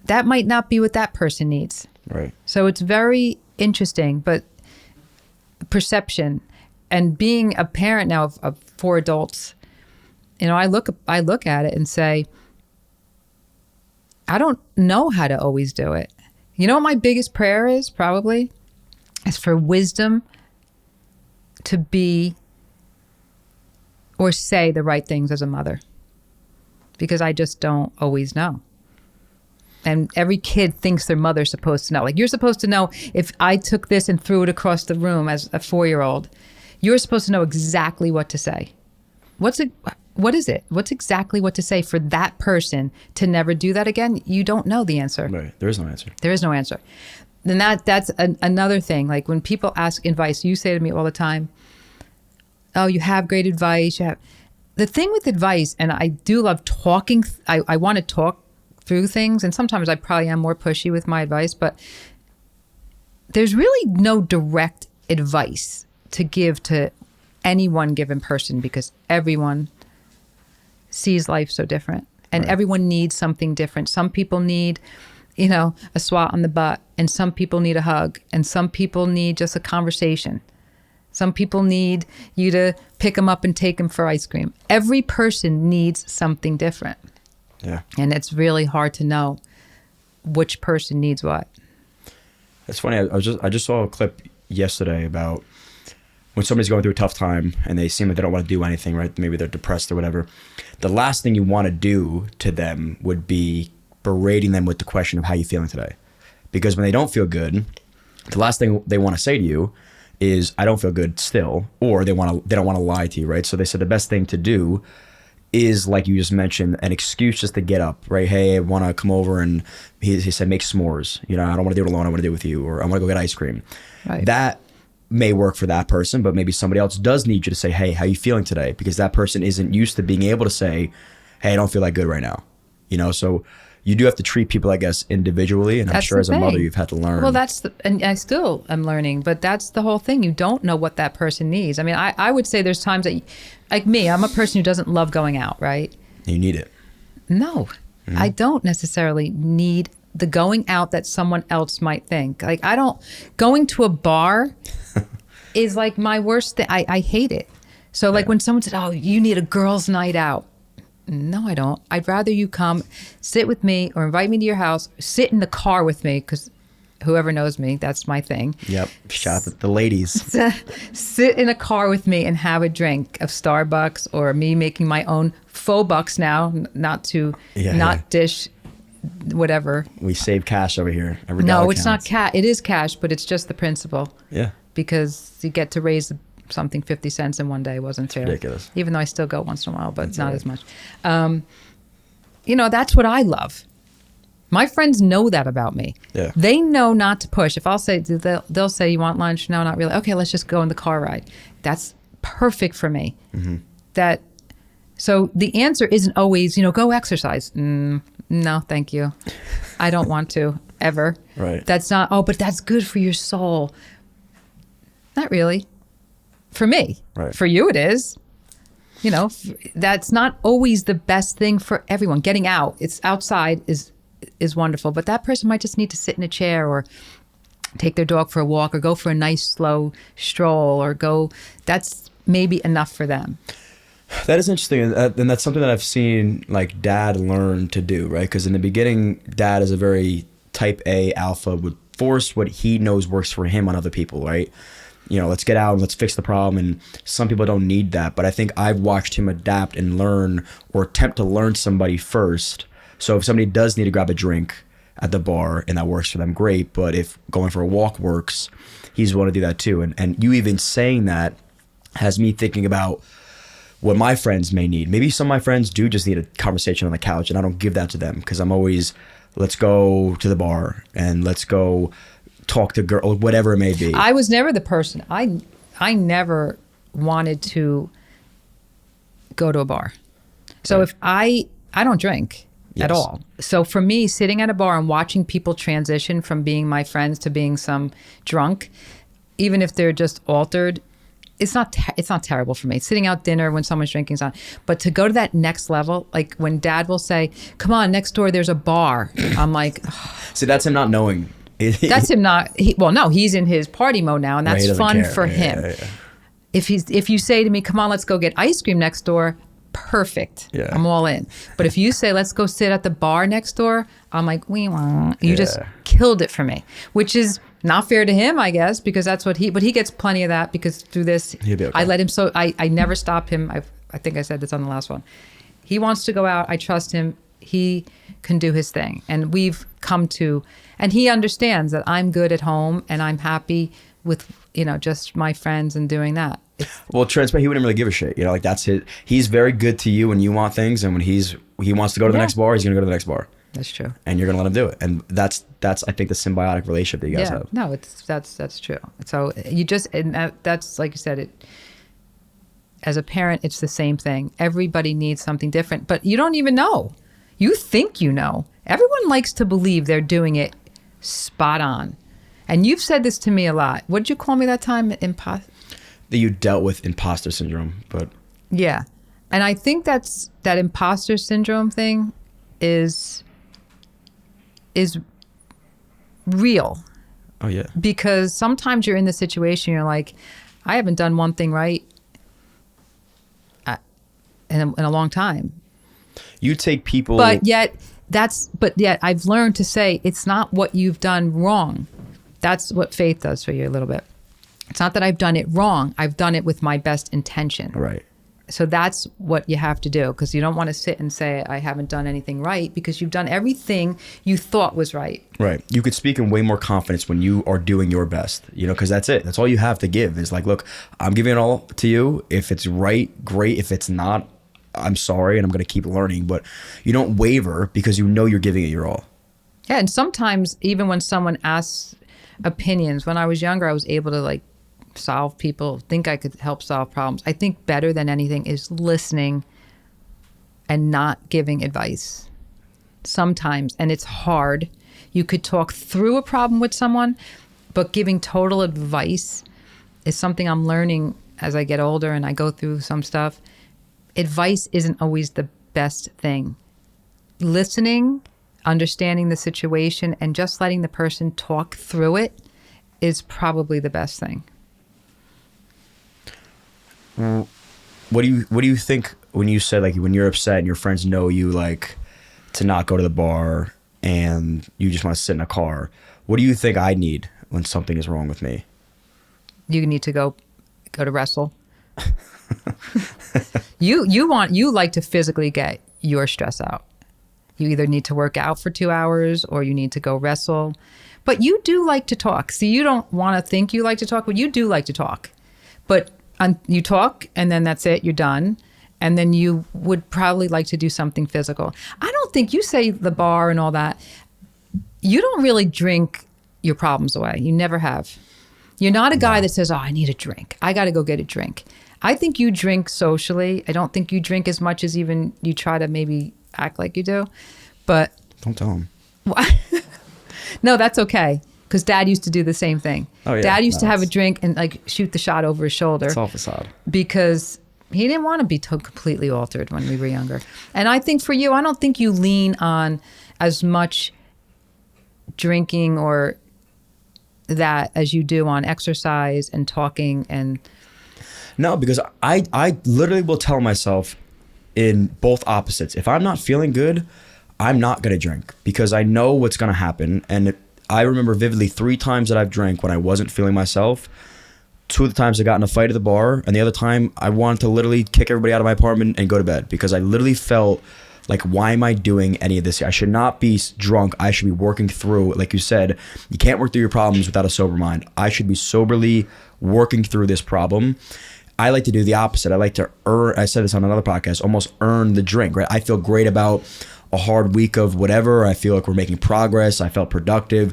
that might not be what that person needs. Right. So it's very interesting, but perception and being a parent now of 4 adults, I look at it and say, I don't know how to always do it. You know what my biggest prayer is probably? Is for wisdom to be or say the right things as a mother. Because I just don't always know. And every kid thinks their mother's supposed to know. Like you're supposed to know if I took this and threw it across the room as a 4-year-old, you're supposed to know exactly what to say. What is it? What's exactly what to say for that person to never do that again? You don't know the answer. Right. There is no answer. There is no answer. Then that's another thing. Like when people ask advice, you say to me all the time, oh, you have great advice. The thing with advice, and I do love talking. I want to talk through things. And sometimes I probably am more pushy with my advice, but there's really no direct advice to give to any one given person because everyone sees life so different and everyone needs something different. Some people need, a swat on the butt, and some people need a hug, and some people need just a conversation. Some people need you to pick them up and take them for ice cream. Every person needs something different. Yeah. And it's really hard to know which person needs what. It's funny. I just saw a clip yesterday about when somebody's going through a tough time and they seem like they don't want to do anything, right? Maybe they're depressed or whatever. The last thing you want to do to them would be berating them with the question of how you feeling today. Because when they don't feel good, the last thing they want to say to you is, I don't feel good still, or they don't want to lie to you, right? So they said the best thing to do is, like you just mentioned, an excuse just to get up, right? Hey, I want to come over, and he said, make s'mores. I don't want to do it alone. I want to do it with you, or I want to go get ice cream. Right. That may work for that person, but maybe somebody else does need you to say, hey, how you feeling today? Because that person isn't used to being able to say, hey, I don't feel that good right now. So you do have to treat people, I guess, individually. And I'm sure as a mother, you've had to learn. Well, and I still am learning, but that's the whole thing. You don't know what that person needs. I mean, I would say there's times that, like me, I'm a person who doesn't love going out, right? You need it. No, I don't necessarily need the going out that someone else might think. Like going to a bar is like my worst thing. I hate it. So like when someone said, oh, you need a girls' night out. No, I don't. I'd rather you come sit with me or invite me to your house, sit in the car with me, because whoever knows me, that's my thing. Yep. Shout out to the ladies. Sit in a car with me and have a drink of Starbucks, or me making my own faux bucks now, not dish whatever. We save cash over here. Every no, dollar it's counts. not cash. It is cash, but it's just the principle. Yeah. Because you get to raise something 50 cents in one day wasn't fair. Ridiculous. Even though I still go once in a while, but That's not right. as much. That's what I love. My friends know that about me. Yeah. They know not to push. If I'll say, they'll say, you want lunch? No, not really. Okay, let's just go in the car ride. That's perfect for me. Mm-hmm. So the answer isn't always, go exercise. No, thank you. I don't want to ever. Right. That's not, but that's good for your soul. Not really. For me. Right. For you, it is. That's not always the best thing for everyone. Getting out, it's outside is wonderful, but that person might just need to sit in a chair or take their dog for a walk or go for a nice slow stroll or go. That's maybe enough for them. That is interesting, and that's something that I've seen like Dad learn to do, right? Because in the beginning, Dad is a very type A alpha, would force what he knows works for him on other people, right? Let's get out and let's fix the problem. And some people don't need that, but I think I've watched him adapt and learn, or attempt to learn somebody first. So if somebody does need to grab a drink at the bar and that works for them, great. But if going for a walk works, he's willing to do that too. And you even saying that has me thinking about what my friends may need. Maybe some of my friends do just need a conversation on the couch, and I don't give that to them because I'm always, let's go to the bar and let's go talk to girl, whatever it may be. I was never the person. I never wanted to go to a bar. So if I don't drink at all. So for me, sitting at a bar and watching people transition from being my friends to being some drunk, even if they're just altered, it's not terrible for me. Sitting out dinner when someone's drinking's on, but to go to that next level, like when Dad will say, "Come on, next door there's a bar," I'm like, see, that's him not knowing. That's him not. No, he's in his party mode now, and that's fun for him. Yeah. If you say to me, "Come on, let's go get ice cream next door," perfect. Yeah. I'm all in. But if you say, "Let's go sit at the bar next door," I'm like, you just killed it for me, which is not fair to him, I guess, because that's what but he gets plenty of that because through this, Okay. I let him. So I never stop him. I think I said this on the last one. He wants to go out. I trust him. He can do his thing. And we've come to, and he understands that I'm good at home and I'm happy with, just my friends and doing that. Well, transparent, he wouldn't really give a shit. Like that's he's very good to you when you want things. And when he wants to go to the next bar, he's going to go to the next bar. That's true. And you're going to let him do it. And that's, I think, the symbiotic relationship that you guys have. No, that's true. So that's like you said, as a parent, it's the same thing. Everybody needs something different, but you don't even know. You think you know. Everyone likes to believe they're doing it spot on. And you've said this to me a lot. What did you call me that time? That you dealt with imposter syndrome, but... Yeah. And I think that imposter syndrome thing is real. Oh, yeah. Because sometimes you're in the situation, you're like, I haven't done one thing right in a long time. You take people... But yet I've learned to say it's not what you've done wrong. That's what faith does for you a little bit. It's not that I've done it wrong. I've done it with my best intention. Right. So that's what you have to do, because you don't want to sit and say, I haven't done anything right, because you've done everything you thought was right. Right. You could speak in way more confidence when you are doing your best, because that's it. That's all you have to give is like, look, I'm giving it all to you. If it's right, great. If it's not, I'm sorry, and I'm going to keep learning. But you don't waver because you know you're giving it your all. Yeah, and sometimes even when someone asks opinions, when I was younger, I was able to think I could help solve problems. I think better than anything is listening and not giving advice sometimes. And it's hard. You could talk through a problem with someone, but giving total advice is something I'm learning as I get older and I go through some stuff. Advice isn't always the best thing. Listening, understanding the situation, and just letting the person talk through it is probably the best thing. What do you think when you said, like, when you're upset and your friends know you, like, to not go to the bar and you just want to sit in a car? What do you think I need when something is wrong with me? You need to go to wrestle. You like to physically get your stress out. You either need to work out for 2 hours or you need to go wrestle. But you do like to talk. See, you don't want to think you like to talk, but you do like to talk. But you talk and then that's it, you're done. And then you would probably like to do something physical. I don't think, you say the bar and all that, you don't really drink your problems away. You never have. You're not a guy that says, oh, I need a drink. I got to go get a drink. I think you drink socially. I don't think you drink as much as even you try to maybe act like you do. But don't tell him. No, that's okay. Because Dad used to do the same thing. Oh, yeah. Dad used to have a drink and like shoot the shot over his shoulder. It's all facade. Because he didn't want to be completely altered when we were younger. And I think for you, I don't think you lean on as much drinking or that as you do on exercise and talking and... No, because I literally will tell myself in both opposites. If I'm not feeling good, I'm not going to drink because I know what's going to happen. And I remember vividly 3 times that I've drank when I wasn't feeling myself. 2 of the times I got in a fight at the bar, and the other time I wanted to literally kick everybody out of my apartment and go to bed because I literally felt like, why am I doing any of this? I should not be drunk. I should be working through, like you said, you can't work through your problems without a sober mind. I should be soberly working through this problem. I like to do the opposite. I like to I said this on another podcast, almost earn the drink, right? I feel great about a hard week of whatever. I feel like we're making progress. I felt productive.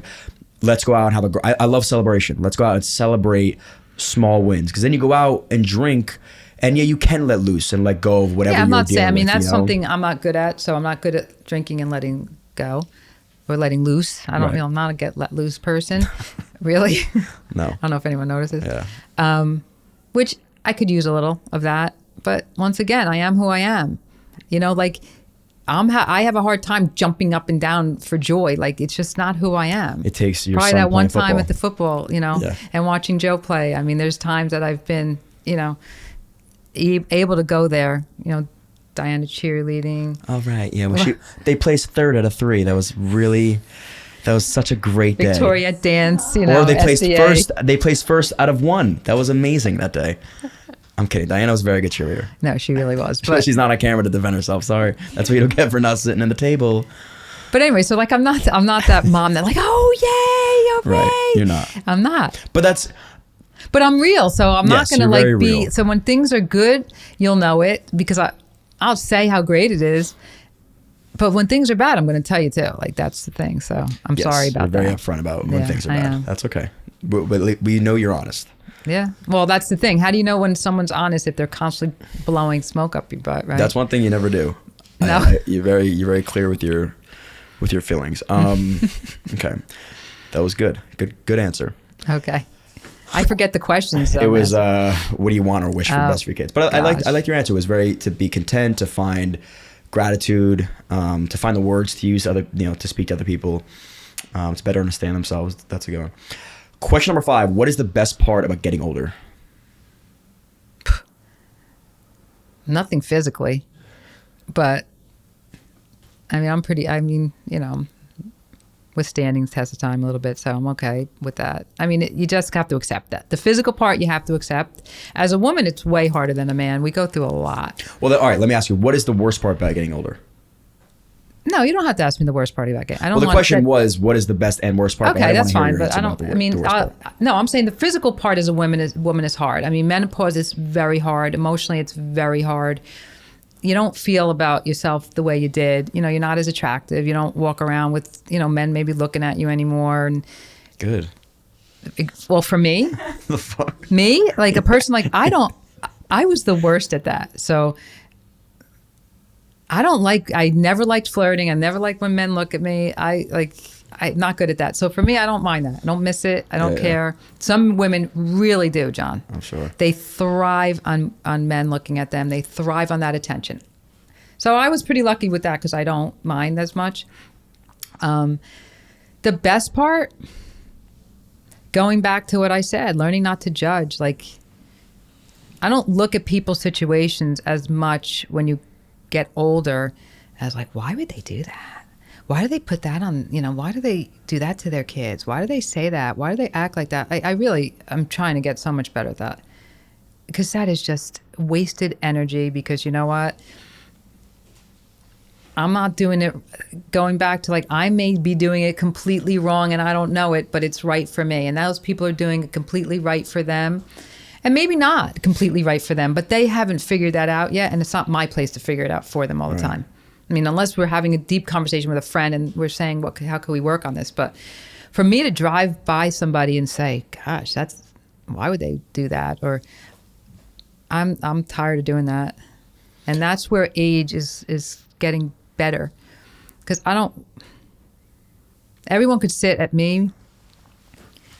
Let's go out and have I love celebration. Let's go out and celebrate small wins. Because then you go out and drink, and yeah, you can let loose and let go of whatever you're dealing with. Yeah, I'm not saying, I mean, that's something I'm not good at. So I'm not good at drinking and letting go or letting loose. I don't I'm not a get let loose person, really. No. I don't know if anyone notices. Yeah. Which I could use a little of that. But once again, I am who I am. You know, like I have a hard time jumping up and down for joy. Like, it's just not who I am. It takes your probably son that one playing time football. at the football, you know, and watching Joe play. I mean, there's times that I've been, you know, able to go there, you know, Diana cheerleading. Oh, right. Yeah. Well, they placed 3rd out of 3. That was such a great day. Victoria dance, you know. Or they placed SDA. first. They placed first out of 1. That was amazing that day. I'm kidding. Diana was a very good cheerleader. No, she really was. But she's not on camera to defend herself. Sorry. That's what you don't get for not sitting in the table. But anyway, so like I'm not that mom that like, oh yay, right. You're not. I'm not. But I'm real, so I'm not going to like be. Real. So when things are good, you'll know it because I'll say how great it is. But when things are bad, I'm going to tell you too. Like, that's the thing. So I'm sorry about that. You're very upfront about when things are bad. That's okay. But we know you're honest. Yeah. Well, that's the thing. How do you know when someone's honest if they're constantly blowing smoke up your butt, right? That's one thing you never do. No. You're very clear with your feelings. Okay. That was good. Good answer. Okay. I forget the questions. Though, it was what do you want or wish for best for your kids? But I liked your answer. It was to be content, to find gratitude, to find the words to use to speak to other people, to better understand themselves. That's a good one. Question number 5, what is the best part about getting older? Nothing physically, but I mean, you know, withstanding the test of time a little bit, so I'm okay with that. I mean, you just have to accept that. The physical part you have to accept. As a woman, it's way harder than a man. We go through a lot. Well, all right, let me ask you, what is the worst part about getting older? No, you don't have to ask me the worst part about it. I don't. Well, the question was, what is the best and worst part? Okay, that's fine, but I don't. I mean, no, I'm saying the physical part as a woman is hard. I mean, menopause is very hard. Emotionally, it's very hard. You don't feel about yourself the way you did. You know, you're not as attractive. You don't walk around with, you know, men maybe looking at you anymore. And good. Well, for me, the fuck? Me, like a person like I was the worst at that. So. I never liked flirting. I never liked when men look at me. I'm not good at that. So for me, I don't mind that. I don't miss it. I don't care. Some women really do, John. I'm sure. They thrive on men looking at them. They thrive on that attention. So I was pretty lucky with that because I don't mind as much. The best part, going back to what I said, learning not to judge. Like, I don't look at people's situations as much when you get older as like, why would they do that? why do they put that on, why do they do that to their kids? Why do they say that? Why do they act like that? I'm trying to get so much better at that, because that is just wasted energy. Because you know what? I'm not doing it, going back to I may be doing it completely wrong and I don't know it, but it's right for me. And those people are doing it completely right for them. And maybe not completely right for them, but they haven't figured that out yet. And it's not my place to figure it out for them all the time. I mean, unless we're having a deep conversation with a friend and we're saying, how can we work on this? But for me to drive by somebody and say, gosh, why would they do that? Or I'm tired of doing that. And that's where age is getting better. Because everyone could sit at me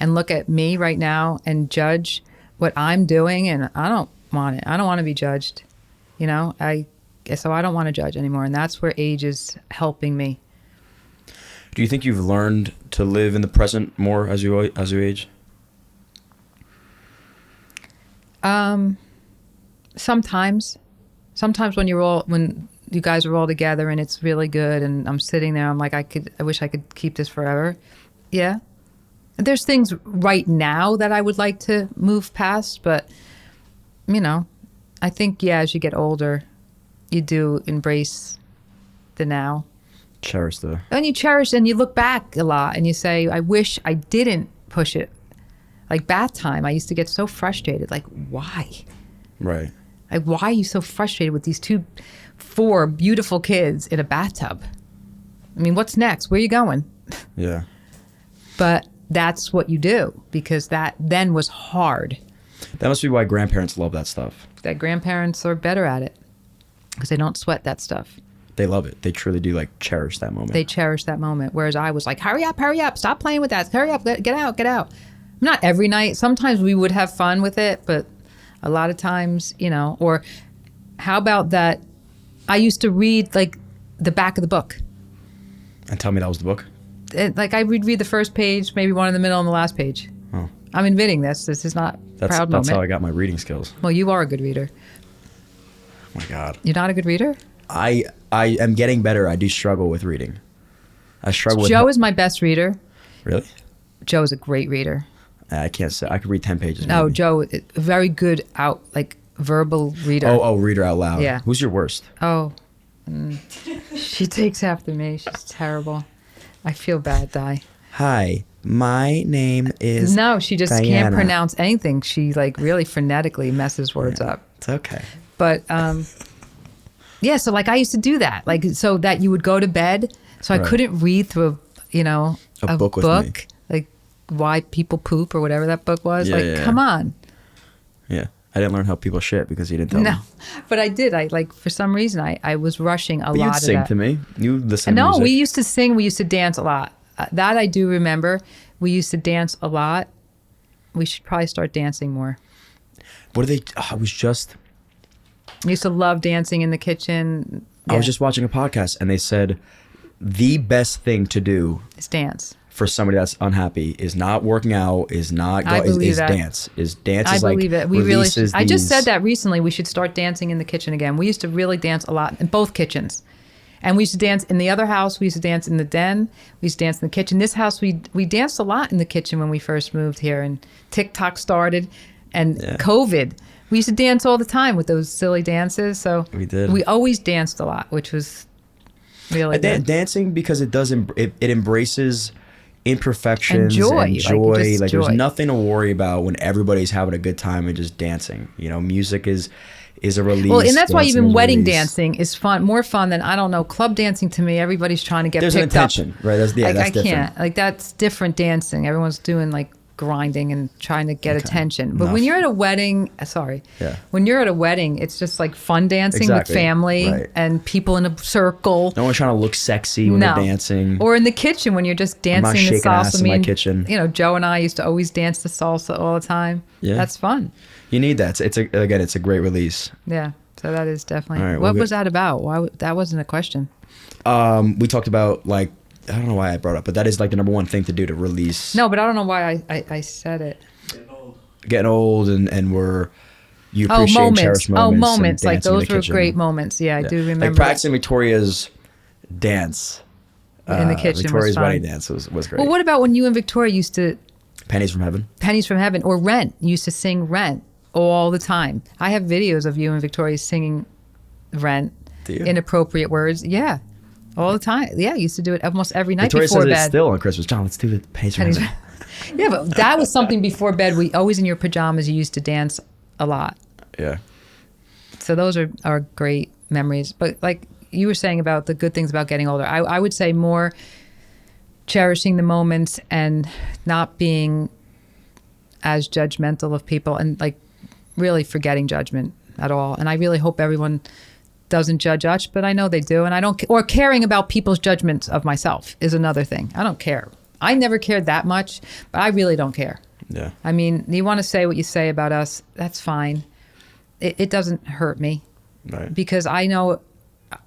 and look at me right now and judge what I'm doing, and I don't want it. I don't want to be judged, so I don't want to judge anymore, and that's where age is helping me. Do you think you've learned to live in the present more as you age? Sometimes when you guys are all together and it's really good, and I'm sitting there, I'm like, I wish I could keep this forever. Yeah. There's things right now that I would like to move past, but, I think, as you get older, you do embrace the now. Cherish the... And you cherish, and you look back a lot, and you say, I wish I didn't push it. Like bath time, I used to get so frustrated. Like, why? Right. Like, why are you so frustrated with these 4 beautiful kids in a bathtub? I mean, what's next? Where are you going? Yeah. But that's what you do, because that then was hard. That must be why grandparents love that stuff. That grandparents are better at it, because they don't sweat that stuff. They love it. They truly do cherish that moment. They cherish that moment. Whereas I was like, hurry up, stop playing with that. Hurry up, get out. Not every night. Sometimes we would have fun with it, but a lot of times, or how about that? I used to read the back of the book. And tell me that was the book? I would read the first page, maybe one in the middle and the last page. Oh. I'm admitting this. This is not a proud moment. That's how I got my reading skills. Well, you are a good reader. Oh my God. You're not a good reader? I am getting better. I do struggle with reading. I struggle with... Joe is my best reader. Really? Joe is a great reader. I can't say. I could read 10 pages. No, maybe. Joe, very good verbal reader. Oh, reader out loud. Yeah. Who's your worst? Oh, she takes after me. She's terrible. I feel bad, Di. Hi, my name is... No, she just Diana. can't pronounce anything. She really phonetically messes words up. It's okay. But yeah, so I used to do that, so that you would go to bed, so I couldn't read through a book with me. Like Why People Poop or whatever that book was. Come on. Yeah. I didn't learn how people shit because you didn't tell me. No, but I did. For some reason, I was rushing a lot of that. You'd sing to me. You listen to music. No, we used to sing. We used to dance a lot. That I do remember. We used to dance a lot. We should probably start dancing more. What are they? I was just... I used to love dancing in the kitchen. Yeah. I was just watching a podcast and they said the best thing to do is dance. For somebody that's unhappy is not working out, is not go, is dance. I believe it. We really should. I just said that recently. We should start dancing in the kitchen again. We used to really dance a lot in both kitchens. And we used to dance in the other house. We used to dance in the den. We used to dance in the kitchen. This house, we danced a lot in the kitchen when we first moved here. And TikTok started and COVID. We used to dance all the time with those silly dances. So we did. We always danced a lot, which was really good. Dancing, because it does it embraces imperfections and joy. Joy. There's nothing to worry about when everybody's having a good time and just dancing. Music is a release. Well, and that's why even wedding dancing is fun, more fun than, I don't know, club dancing. To me, everybody's trying to get There's picked an intention, up. Right? That's different. I can't. That's different dancing. Everyone's doing grinding and trying to get attention. But when you're at a wedding, when you're at a wedding, it's just fun dancing with family and people in a circle. No one's trying to look sexy when they're dancing. Or in the kitchen when you're just dancing the salsa. Ass in my kitchen. Joe and I used to always dance the salsa all the time. Yeah. That's fun. You need that. It's a great release. Yeah. So that is definitely. What was that about? Why that wasn't a question. We talked about I don't know why I brought it up, but that is the number one thing to do to release. No, but I don't know why I said it. Getting old and you appreciate and cherish moments. Moments. Those were great moments. Yeah, I do remember. Practicing Victoria's dance in the kitchen Victoria's was fun. wedding dance was great. Well, what about when you and Victoria used to Pennies from Heaven? Pennies from Heaven or Rent? You used to sing Rent all the time. I have videos of you and Victoria singing Rent, inappropriate words. Yeah, all the time. Yeah, I used to do it almost every night Victoria before says bed. It's still on Christmas. John, let's do the Pennies from Heaven. Yeah, but that was something before bed. We always in your pajamas. You used to dance a lot. Yeah. So those are great memories. But like you were saying about the good things about getting older, I would say more cherishing the moments and not being as judgmental of people and like really forgetting judgment at all. And I really hope everyone doesn't judge us, but I know they do. And I don't, or caring about people's judgments of myself is another thing. I don't care. I never cared that much, but I really don't care. Yeah. I mean, you want to say what you say about us, that's fine. It doesn't hurt me. Right. Because I know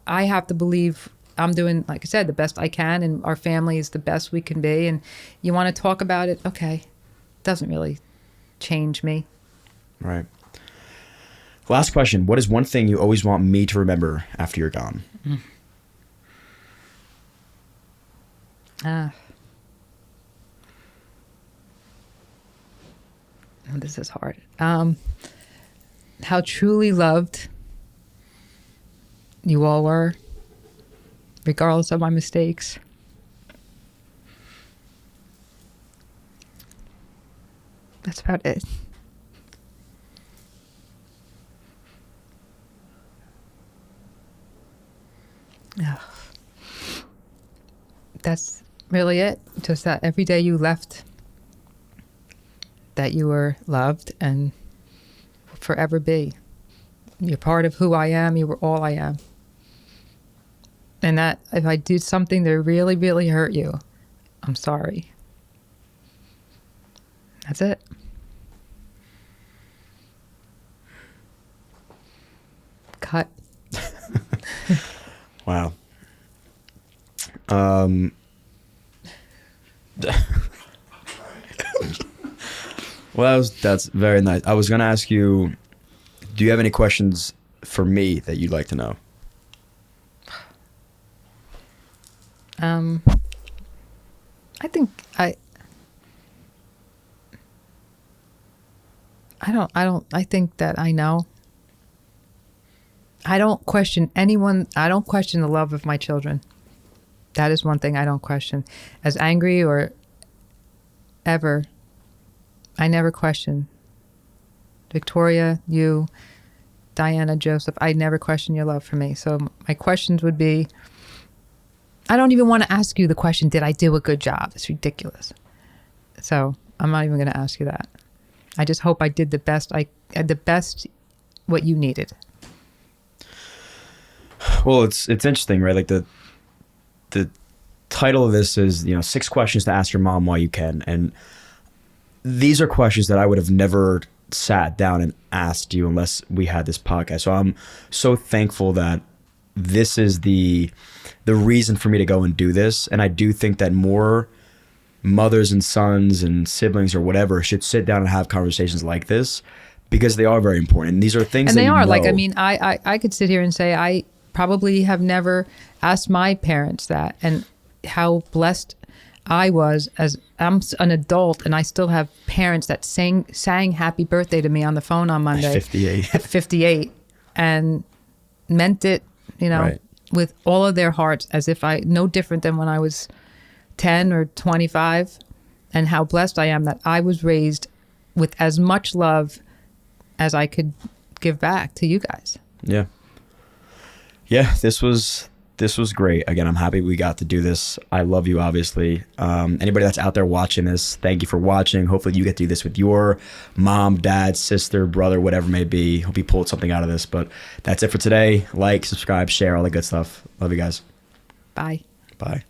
I have to believe I'm doing, like I said, the best I can, and our family is the best we can be. And you want to talk about it, okay. Doesn't really change me. Right. Last question. What is one thing you always want me to remember after you're gone? This is hard. How truly loved you all were, regardless of my mistakes. That's about it. That's really it. Just that every day you left, that you were loved and will forever be. You're part of who I am. You were all I am. And that if I did something that really, really hurt you, I'm sorry. That's it. Cut. Wow. Well, that's very nice. I was going to ask you, do you have any questions for me that you'd like to know? I think I think that I know. I don't question anyone. I don't question the love of my children. That is one thing I don't question. As angry or ever, I never question. Victoria, you, Diana, Joseph, I never question your love for me. So my questions would be, I don't even want to ask you the question, did I do a good job? It's ridiculous. So I'm not even going to ask you that. I just hope I did the best what you needed. Well, it's interesting, right? Like the title of this is, 6 questions to ask your mom while you can. And these are questions that I would have never sat down and asked you unless we had this podcast. So I'm so thankful that this is the reason for me to go and do this. And I do think that more mothers and sons and siblings or whatever should sit down and have conversations like this, because they are very important. And these are things and that they are. know. Like, I mean, I could sit here and say I probably have never asked my parents that, and how blessed I was as I'm an adult and I still have parents that sang happy birthday to me on the phone on Monday. At 58 and meant it, Right. with all of their hearts, as if no different than when I was 10 or 25, and how blessed I am that I was raised with as much love as I could give back to you guys. Yeah. Yeah, this was great. Again, I'm happy we got to do this. I love you, obviously. Anybody that's out there watching this, thank you for watching. Hopefully you get to do this with your mom, dad, sister, brother, whatever it may be. Hope you pulled something out of this. But that's it for today. Like, subscribe, share, all the good stuff. Love you guys. Bye. Bye.